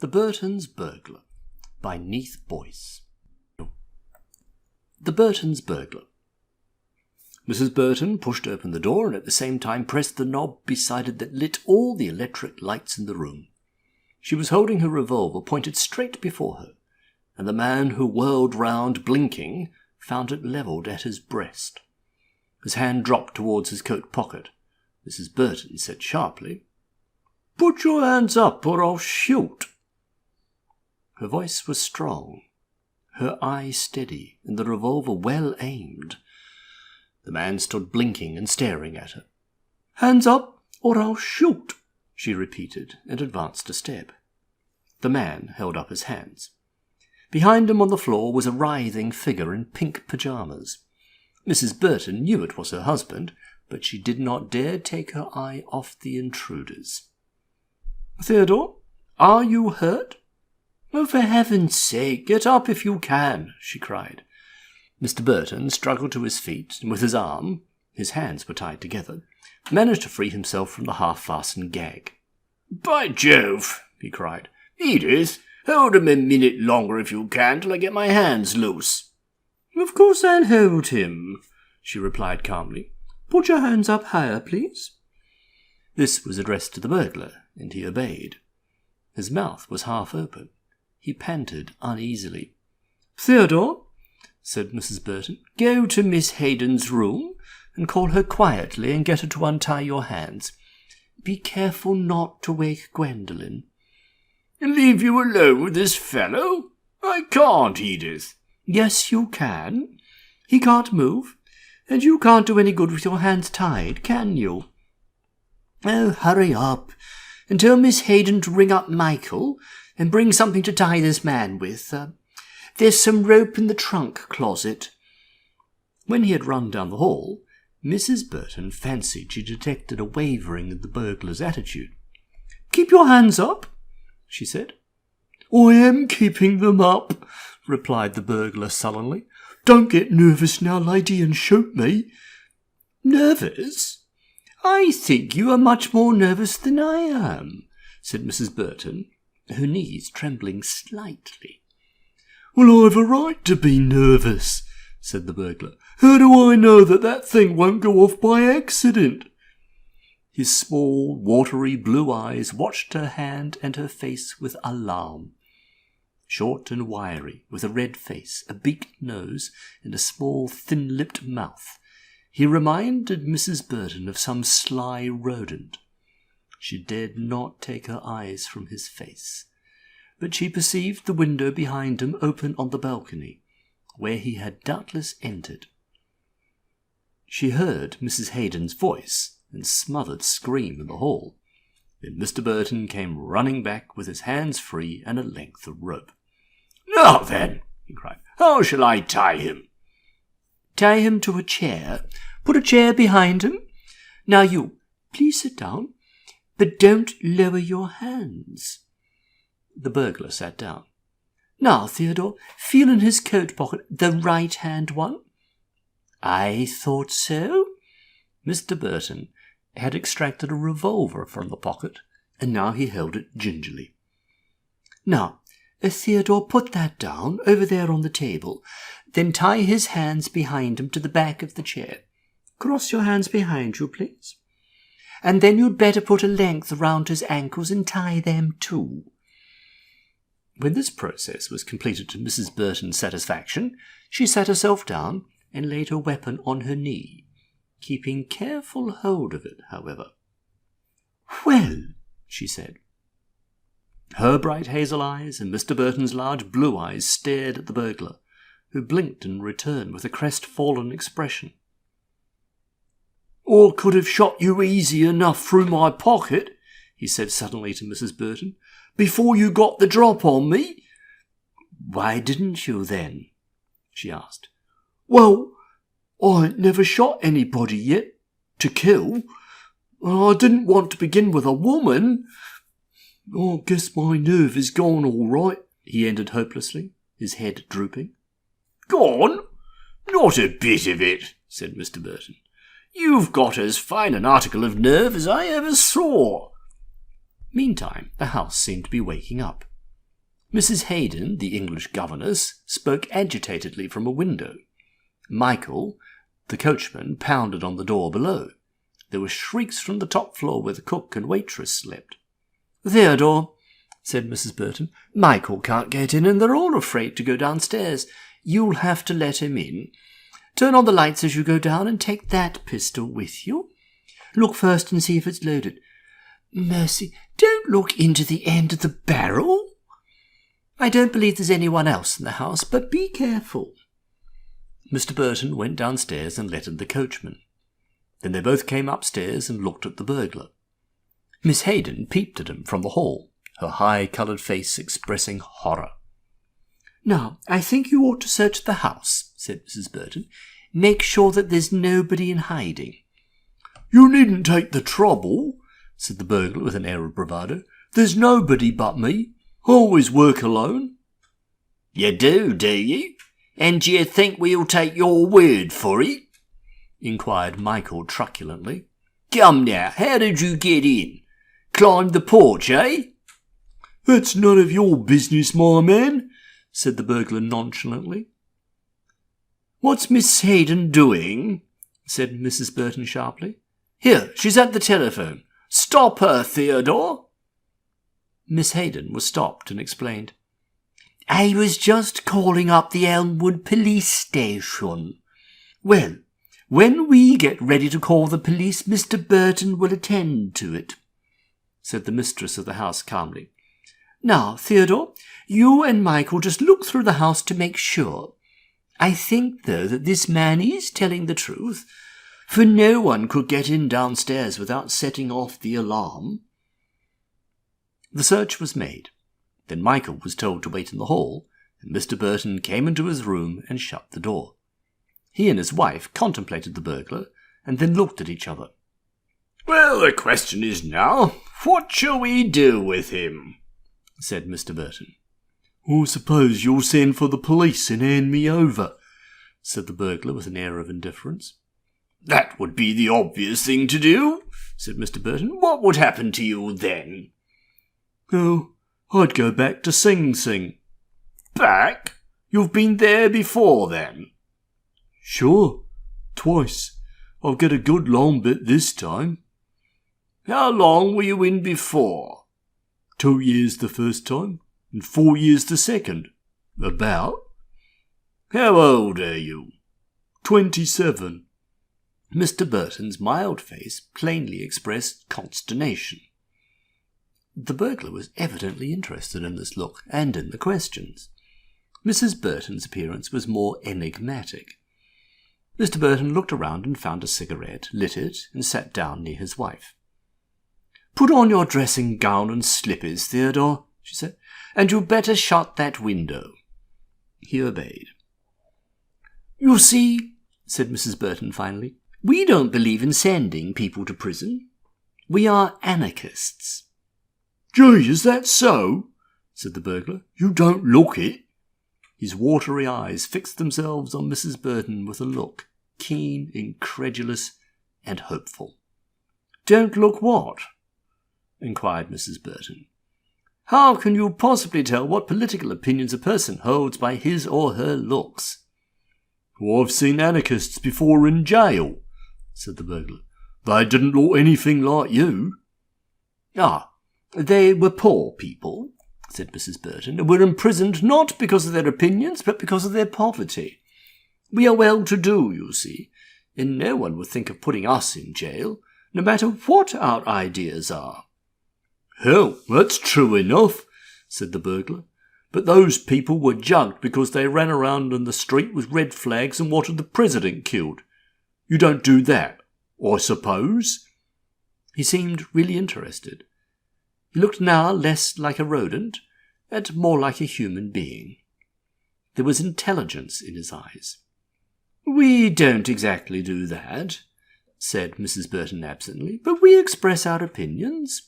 The Burton's Burglar by Neith Boyce. The Burton's Burglar. Mrs. Burton pushed open the door and at the same time pressed the knob beside it that lit all the electric lights in the room. She was holding her revolver pointed straight before her, and the man who whirled round, blinking, found it levelled at his breast. His hand dropped towards his coat pocket. Mrs. Burton said sharply, "Put your hands up or I'll shoot." Her voice was strong, her eye steady, and the revolver well aimed. The man stood blinking and staring at her. "Hands up, or I'll shoot," she repeated, and advanced a step. The man held up his hands. Behind him on the floor was a writhing figure in pink pyjamas. Mrs. Burton knew it was her husband, but she did not dare take her eye off the intruders. "Theodore, are you hurt?" "Oh, for heaven's sake, get up if you can," she cried. Mr. Burton struggled to his feet, and with his arm, his hands were tied together, managed to free himself from the half-fastened gag. "By Jove," he cried. "Edith, hold him a minute longer if you can till I get my hands loose." "Of course I'll hold him," she replied calmly. "Put your hands up higher, please." This was addressed to the burglar, and he obeyed. His mouth was half open. He panted uneasily. "Theodore," said Mrs. Burton, "go to Miss Hayden's room and call her quietly and get her to untie your hands. Be careful not to wake Gwendolen." "Leave you alone with this fellow? I can't, Edith." "Yes, you can. He can't move, and you can't do any good with your hands tied, can you? Oh, hurry up, and tell Miss Hayden to ring up Michael and bring something to tie this man with. There's some rope in the trunk closet." When he had run down the hall, Mrs. Burton fancied she detected a wavering in the burglar's attitude. "Keep your hands up," she said. "I am keeping them up," replied the burglar sullenly. "Don't get nervous now, lady, and shoot me." "Nervous? I think you are much more nervous than I am," said Mrs. Burton, her knees trembling slightly. "Well, I've a right to be nervous," said the burglar. "How do I know that thing won't go off by accident?" His small, watery blue eyes watched her hand and her face with alarm. Short and wiry, with a red face, a beaked nose, and a small, thin-lipped mouth, he reminded Mrs. Burton of some sly rodent. She dared not take her eyes from his face, but she perceived the window behind him open on the balcony, where he had doubtless entered. She heard Mrs. Hayden's voice and smothered scream in the hall. Then Mr. Burton came running back with his hands free and a length of rope. "Now then," he cried, "how shall I tie him?" "Tie him to a chair. Put a chair behind him. Now you, please sit down, but don't lower your hands." The burglar sat down. "Now, Theodore, feel in his coat pocket, the right-hand one." "I thought so." Mr. Burton had extracted a revolver from the pocket, and now he held it gingerly. "Now, Theodore, put that down, over there on the table. Then tie his hands behind him to the back of the chair. Cross your hands behind you, please. And then you'd better put a length around his ankles and tie them too." When this process was completed to Mrs. Burton's satisfaction, she sat herself down and laid her weapon on her knee, keeping careful hold of it, however. "Well," she said. Her bright hazel eyes and Mr. Burton's large blue eyes stared at the burglar, who blinked in return with a crestfallen expression. "I could have shot you easy enough through my pocket," he said suddenly to Mrs. Burton, "before you got the drop on me." "Why didn't you then?" she asked. "Well, I ain't never shot anybody yet, to kill. I didn't want to begin with a woman. I guess my nerve is gone all right," he ended hopelessly, his head drooping. "Gone? Not a bit of it," said Mr. Burton. "You've got as fine an article of nerve as I ever saw." Meantime, the house seemed to be waking up. Mrs. Hayden, the English governess, spoke agitatedly from a window. Michael, the coachman, pounded on the door below. There were shrieks from the top floor where the cook and waitress slept. "Theodore," said Mrs. Burton, "Michael can't get in and they're all afraid to go downstairs. You'll have to let him in. Turn on the lights as you go down and take that pistol with you. Look first and see if it's loaded. Mercy, don't look into the end of the barrel. I don't believe there's anyone else in the house, but be careful." Mr. Burton went downstairs and let in the coachman. Then they both came upstairs and looked at the burglar. Miss Hayden peeped at him from the hall, her high-coloured face expressing horror. "Now, I think you ought to search the house," said Mrs. Burton. "Make sure that there's nobody in hiding." "You needn't take the trouble," said the burglar with an air of bravado. "There's nobody but me. I always work alone." "You do you? And do you think we'll take your word for it?" inquired Michael truculently. "Come now, how did you get in? Climbed the porch, eh?" "That's none of your business, my man," said the burglar nonchalantly. "What's Miss Hayden doing?" said Mrs. Burton sharply. "Here, she's at the telephone. Stop her, Theodore." Miss Hayden was stopped and explained. "I was just calling up the Elmwood police station." "Well, when we get ready to call the police, Mr. Burton will attend to it," said the mistress of the house calmly. "Now, Theodore, you and Michael just look through the house to make sure. I think, though, that this man is telling the truth, for no one could get in downstairs without setting off the alarm." The search was made. Then Michael was told to wait in the hall, and Mr. Burton came into his room and shut the door. He and his wife contemplated the burglar, and then looked at each other. "Well, the question is now, what shall we do with him?" said Mr. Burton. "I suppose you'll send for the police and hand me over," said the burglar with an air of indifference. "That would be the obvious thing to do," said Mr. Burton. "What would happen to you then?" "Oh, I'd go back to Sing Sing." "Back? You've been there before, then?" "Sure, twice. I'll get a good long bit this time." "How long were you in before?" 2 years the first time, and 4 years the second. About." "How old are you?" 27. Mr. Burton's mild face plainly expressed consternation. The burglar was evidently interested in this look and in the questions. Mrs. Burton's appearance was more enigmatic. Mr. Burton looked around and found a cigarette, lit it, and sat down near his wife. "Put on your dressing gown and slippers, Theodore," she said, "and you'd better shut that window." He obeyed. "You see," said Mrs. Burton finally, "we don't believe in sending people to prison. We are anarchists." "Gee, is that so?" said the burglar. "You don't look it." His watery eyes fixed themselves on Mrs. Burton with a look, keen, incredulous, and hopeful. "Don't look what?" inquired Mrs. Burton. "How can you possibly tell what political opinions a person holds by his or her looks?" "Well, I've seen anarchists before in jail," said the burglar. "They didn't look anything like you." "Ah, they were poor people," said Mrs. Burton, "and were imprisoned not because of their opinions, but because of their poverty. We are well-to-do, you see, and no one would think of putting us in jail, no matter what our ideas are." "Hell, that's true enough," said the burglar. "But those people were jugged because they ran around in the street with red flags and wanted the president killed. You don't do that, I suppose?" He seemed really interested. He looked now less like a rodent, and more like a human being. There was intelligence in his eyes. "We don't exactly do that," said Mrs. Burton absently, "but we express our opinions.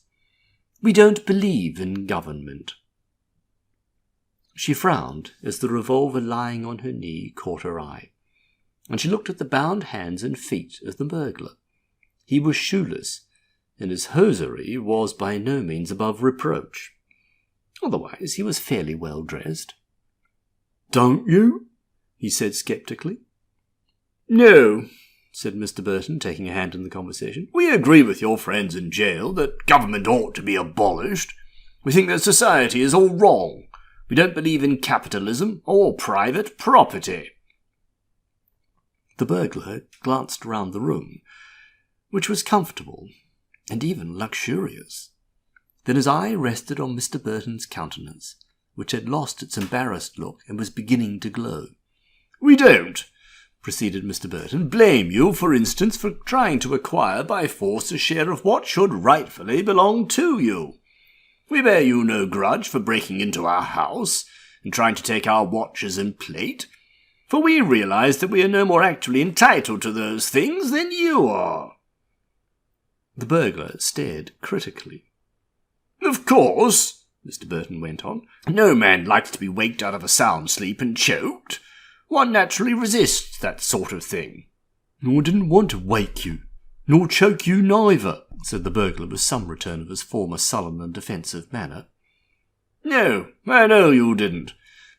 We don't believe in government." She frowned as the revolver lying on her knee caught her eye, and she looked at the bound hands and feet of the burglar. He was shoeless, and his hosiery was by no means above reproach. Otherwise, he was fairly well dressed. "Don't you?" he said sceptically. "No," said Mr. Burton, taking a hand in the conversation. "We agree with your friends in jail that government ought to be abolished. We think that society is all wrong. We don't believe in capitalism or private property." The burglar glanced round the room, which was comfortable and even luxurious. Then his eye rested on Mr. Burton's countenance, which had lost its embarrassed look and was beginning to glow. "We don't," proceeded Mr. Burton, "blame you, for instance, for trying to acquire by force a share of what should rightfully belong to you. We bear you no grudge for breaking into our house and trying to take our watches and plate, for we realize that we are no more actually entitled to those things than you are." The burglar stared critically. "Of course," Mr. Burton went on, "no man likes to be waked out of a sound sleep and choked. One naturally resists that sort of thing." "I didn't want to wake you, nor choke you neither," said the burglar with some return of his former sullen and defensive manner. "No, I know you didn't,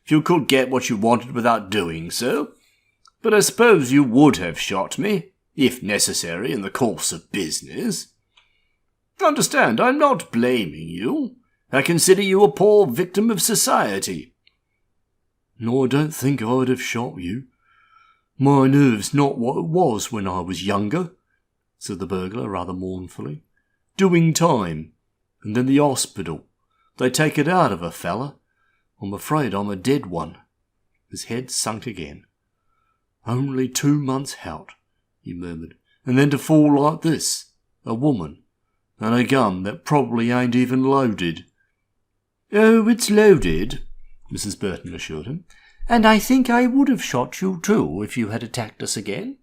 if you could get what you wanted without doing so. But I suppose you would have shot me, if necessary, in the course of business. Understand, I'm not blaming you. I consider you a poor victim of society." "No, I don't think I'd have shot you. My nerve's not what it was when I was younger," said the burglar rather mournfully. "Doing time, and then the hospital. They take it out of a fella. I'm afraid I'm a dead one." His head sunk again. "Only 2 months out," he murmured, "and then to fall like this. A woman, and a gun that probably ain't even loaded." "Oh, it's loaded," Mrs. Burton assured him, "and I think I would have shot you too if you had attacked us again,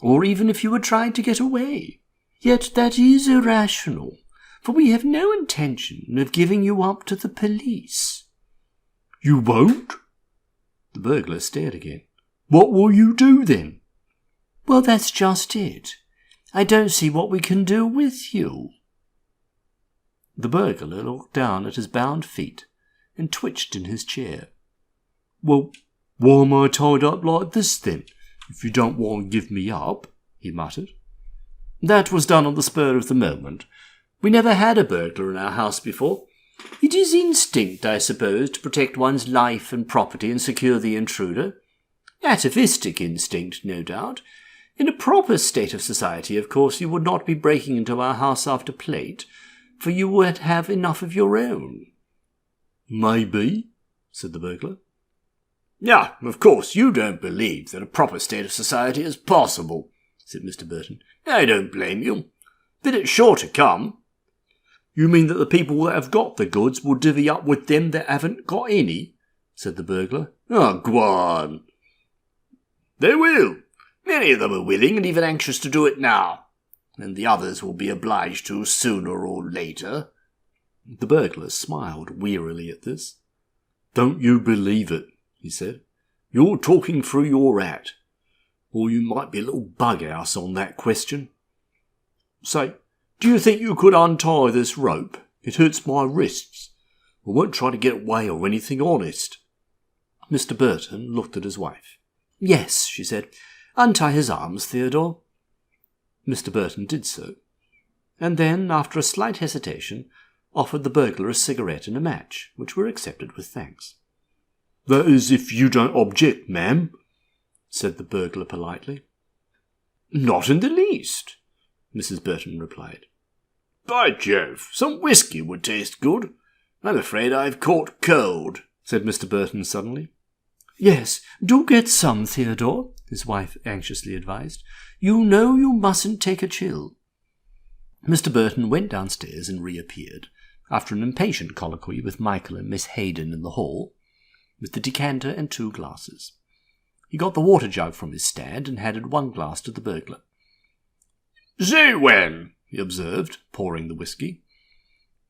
or even if you had tried to get away. Yet that is irrational, for we have no intention of giving you up to the police." "You won't?" The burglar stared again. "What will you do then?" "Well, that's just it. I don't see what we can do with you." The burglar looked down at his bound feet and twitched in his chair. "Well, why am I tied up like this then, if you don't want to give me up?" he muttered. "That was done on the spur of the moment. We never had a burglar in our house before. It is instinct, I suppose, to protect one's life and property and secure the intruder. Atavistic instinct, no doubt. In a proper state of society, of course, you would not be breaking into our house after plate, for you would have enough of your own." "Maybe," said the burglar. "Ah, of course, you don't believe that a proper state of society is possible," said Mr. Burton. "I don't blame you. But it's sure to come." "You mean that the people that have got the goods will divvy up with them that haven't got any?" said the burglar. "Oh, go on." "They will. Many of them are willing and even anxious to do it now, and the others will be obliged to sooner or later." The burglar smiled wearily at this. "Don't you believe it," he said. "You're talking through your hat, or you might be a little bughouse on that question. Say, do you think you could untie this rope? It hurts my wrists. I won't try to get away or anything, honest." Mr. Burton looked at his wife. "Yes," she said. "Untie his arms, Theodore." Mr. Burton did so, and then, after a slight hesitation, offered the burglar a cigarette and a match, which were accepted with thanks. "That is, if you don't object, ma'am," said the burglar politely. "Not in the least," Mrs. Burton replied. "By Jove, some whisky would taste good. I'm afraid I've caught cold," said Mr. Burton suddenly. "Yes, do get some, Theodore," his wife anxiously advised. "You know you mustn't take a chill." Mr. Burton went downstairs and reappeared, after an impatient colloquy with Michael and Miss Hayden in the hall, with the decanter and 2 glasses. He got the water jug from his stand and handed 1 glass to the burglar. "Say when," he observed, pouring the whisky.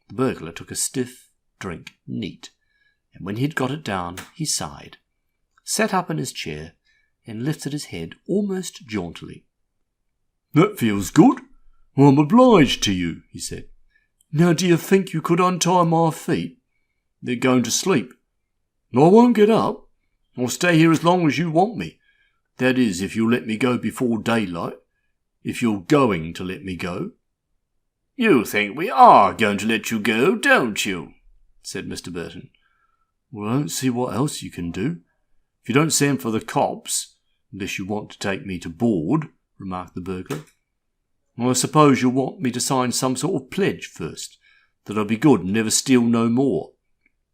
The burglar took a stiff drink, neat, and when he had got it down, he sighed, sat up in his chair, and lifted his head almost jauntily. "That feels good. I'm obliged to you," he said. "Now do you think you could untie my feet?" They're going to sleep. I won't get up. I'll stay here as long as you want me. That is, if you'll let me go before daylight. If you're going to let me go." "You think we are going to let you go, don't you?" said Mr. Burton. "Well, I don't see what else you can do. If you don't send for the cops, unless you want to take me to board," remarked the burglar. "Well, I suppose you'll want me to sign some sort of pledge first, that I'll be good and never steal no more."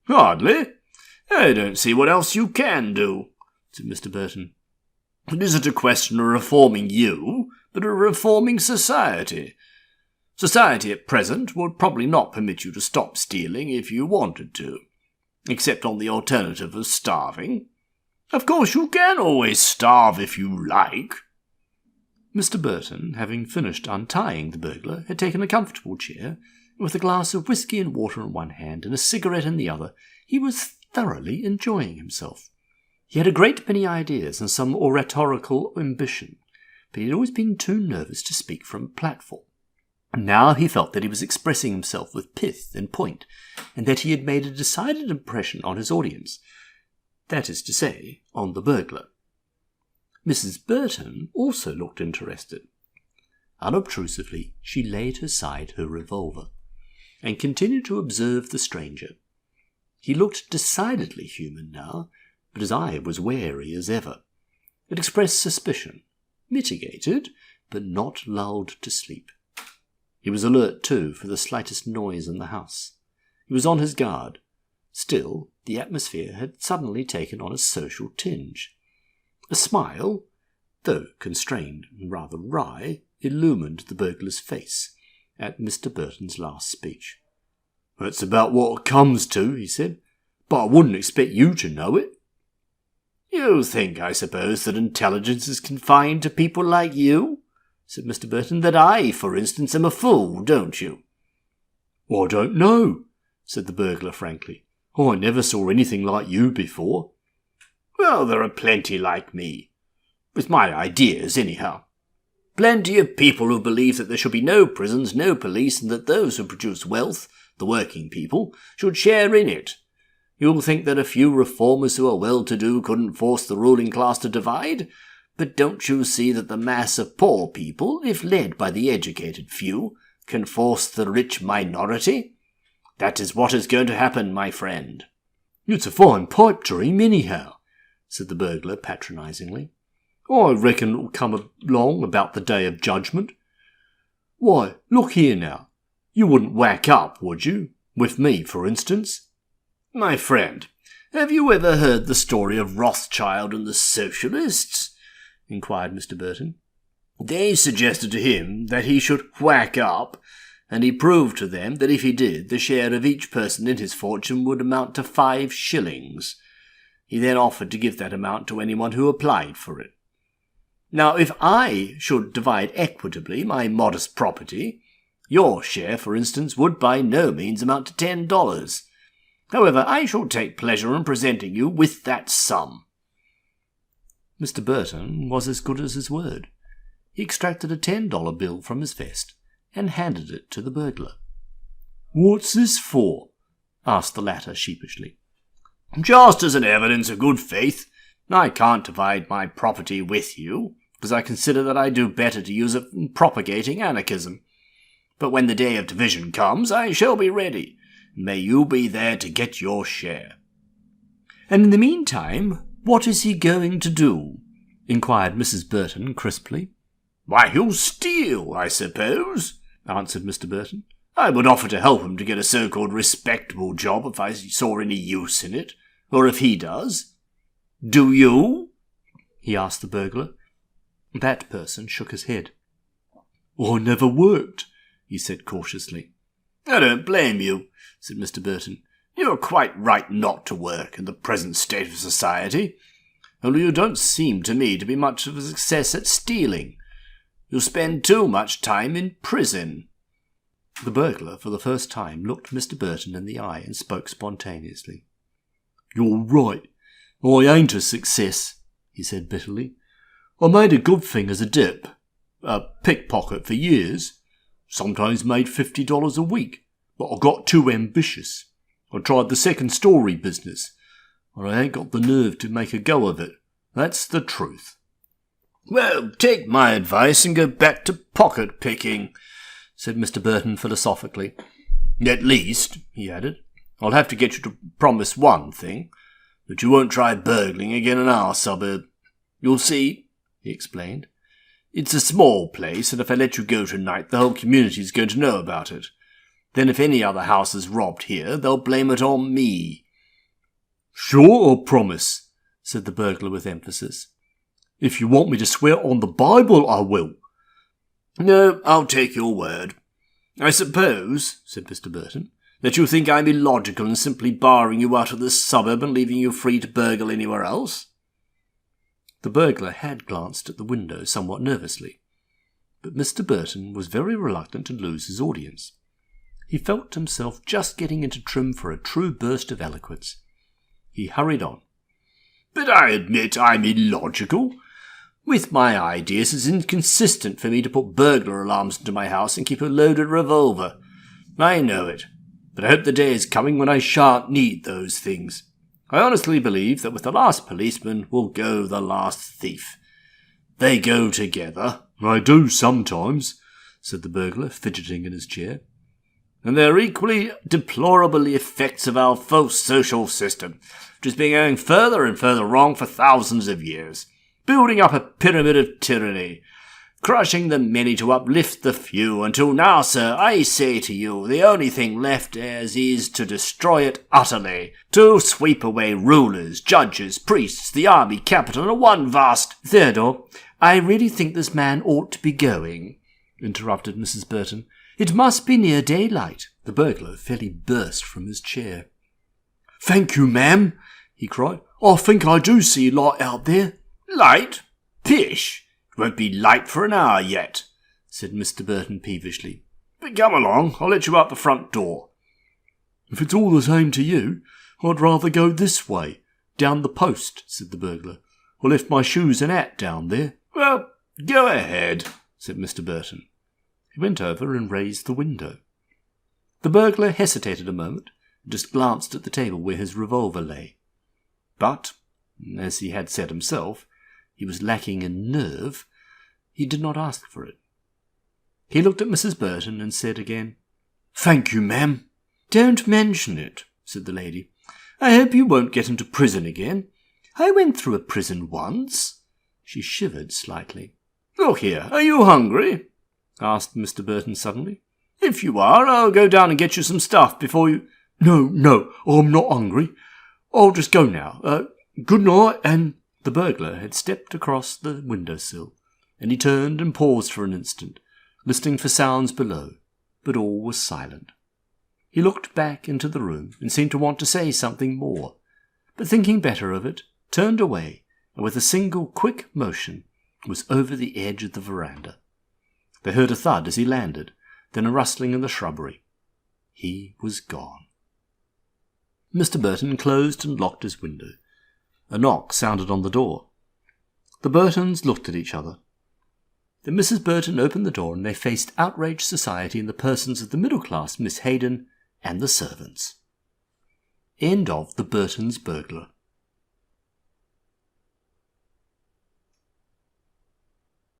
"Hardly. I don't see what else you can do," said Mr. Burton. "It isn't a question of reforming you, but of reforming society. Society at present would probably not permit you to stop stealing if you wanted to, except on the alternative of starving. Of course, you can always starve if you like." Mr. Burton, having finished untying the burglar, had taken a comfortable chair, and with a glass of whisky and water in one hand and a cigarette in the other, he was thoroughly enjoying himself. He had a great many ideas and some oratorical ambition, but he had always been too nervous to speak from a platform. And now he felt that he was expressing himself with pith and point, and that he had made a decided impression on his audience, that is to say, on the burglar. Mrs. Burton also looked interested. Unobtrusively, she laid aside her revolver, and continued to observe the stranger. He looked decidedly human now, but his eye was wary as ever. It expressed suspicion, mitigated, but not lulled to sleep. He was alert, too, for the slightest noise in the house. He was on his guard. Still, the atmosphere had suddenly taken on a social tinge. A smile, though constrained and rather wry, illumined the burglar's face at Mr. Burton's last speech. "That's about what it comes to," he said, "but I wouldn't expect you to know it." "You think, I suppose, that intelligence is confined to people like you?" said Mr. Burton. "That I, for instance, am a fool, don't you?" "Well, I don't know," said the burglar frankly. "I never saw anything like you before." "Well, there are plenty like me. With my ideas, anyhow. Plenty of people who believe that there should be no prisons, no police, and that those who produce wealth, the working people, should share in it. You'll think that a few reformers who are well-to-do couldn't force the ruling class to divide, but don't you see that the mass of poor people, if led by the educated few, can force the rich minority? That is what is going to happen, my friend." "It's a fine pipe dream, anyhow," said the burglar patronizingly. "I reckon it'll come along about the day of judgment. Why, look here now. You wouldn't whack up, would you? With me, for instance?" "My friend, have you ever heard the story of Rothschild and the Socialists?" inquired Mr. Burton. "They suggested to him that he should whack up, and he proved to them that if he did, the share of each person in his fortune would amount to 5 shillings. He then offered to give that amount to anyone who applied for it. Now, if I should divide equitably my modest property, your share, for instance, would by no means amount to $10. However, I shall take pleasure in presenting you with that sum." Mr. Burton was as good as his word. He extracted a $10 bill from his vest and handed it to the burglar. "What's this for?" asked the latter sheepishly. "Just as an evidence of good faith. I can't divide my property with you, because I consider that I do better to use it in propagating anarchism. But when the day of division comes, I shall be ready. May you be there to get your share." "And in the meantime, what is he going to do?" inquired Mrs. Burton crisply. "Why, he'll steal, I suppose," answered Mr. Burton. "I would offer to help him to get a so-called respectable job if I saw any use in it, or if he does. Do you?" he asked the burglar. That person shook his head. "I never worked," he said cautiously. "I don't blame you," said Mr. Burton. "You're quite right not to work in the present state of society, only you don't seem to me to be much of a success at stealing. You spend too much time in prison." The burglar, for the first time, looked Mr. Burton in the eye and spoke spontaneously. "You're right. I ain't a success," he said bitterly. "I made a good thing as a pickpocket for years. Sometimes made $50 a week, but I got too ambitious. I tried the second-story business, but I ain't got the nerve to make a go of it. That's the truth." "Well, take my advice and go back to pocket-picking," said Mr. Burton philosophically. "At least," he added, "I'll have to get you to promise one thing, that you won't try burgling again in our suburb. You'll see," he explained, "it's a small place, and if I let you go tonight, the whole community's going to know about it. Then if any other house is robbed here, they'll blame it on me." "Sure, I'll promise," said the burglar with emphasis. "If you want me to swear on the Bible, I will." "No, I'll take your word. I suppose," said Mr. Burton, "that you think I'm illogical in simply barring you out of this suburb and leaving you free to burgle anywhere else?" The burglar had glanced at the window somewhat nervously, but Mr. Burton was very reluctant to lose his audience. He felt himself just getting into trim for a true burst of eloquence. He hurried on. "But I admit I'm illogical. With my ideas, it's inconsistent for me to put burglar alarms into my house and keep a loaded revolver. I know it, but I hope the day is coming when I shan't need those things. I honestly believe that with the last policeman will go the last thief. They go together." "I do sometimes," said the burglar, fidgeting in his chair. "And they're equally deplorable effects of our false social system, which has been going further and further wrong for thousands of years, building up a pyramid of tyranny, crushing the many to uplift the few, until now, sir, I say to you, the only thing left is to destroy it utterly, to sweep away rulers, judges, priests, the army, capital, and one vast—" "Theodore, I really think this man ought to be going," interrupted Mrs. Burton. "It must be near daylight." The burglar fairly burst from his chair. "Thank you, ma'am," he cried. "I think I do see light out there." "Light? Pish! It won't be light for an hour yet," said Mr. Burton peevishly. "But come along, I'll let you out the front door." "If it's all the same to you, I'd rather go this way, down the post," said the burglar. "I left my shoes and hat down there." "Well, go ahead," said Mr. Burton. He went over and raised the window. The burglar hesitated a moment and just glanced at the table where his revolver lay. But, as he had said himself, he was lacking in nerve. He did not ask for it. He looked at Mrs. Burton and said again, "Thank you, ma'am." "Don't mention it," said the lady. "I hope you won't get into prison again. I went through a prison once." She shivered slightly. "Look here, are you hungry?" asked Mr. Burton suddenly. "If you are, I'll go down and get you some stuff before you—" No, I'm not hungry. I'll just go now. Good night, and—" The burglar had stepped across the window-sill, and he turned and paused for an instant, listening for sounds below, but all was silent. He looked back into the room and seemed to want to say something more, but thinking better of it, turned away, and with a single quick motion was over the edge of the veranda. They heard a thud as he landed, then a rustling in the shrubbery. He was gone. Mr. Burton closed and locked his window. A knock sounded on the door. The Burtons looked at each other. Then Mrs. Burton opened the door, and they faced outraged society in the persons of the middle-class Miss Hayden and the servants. End of The Burton's Burglar.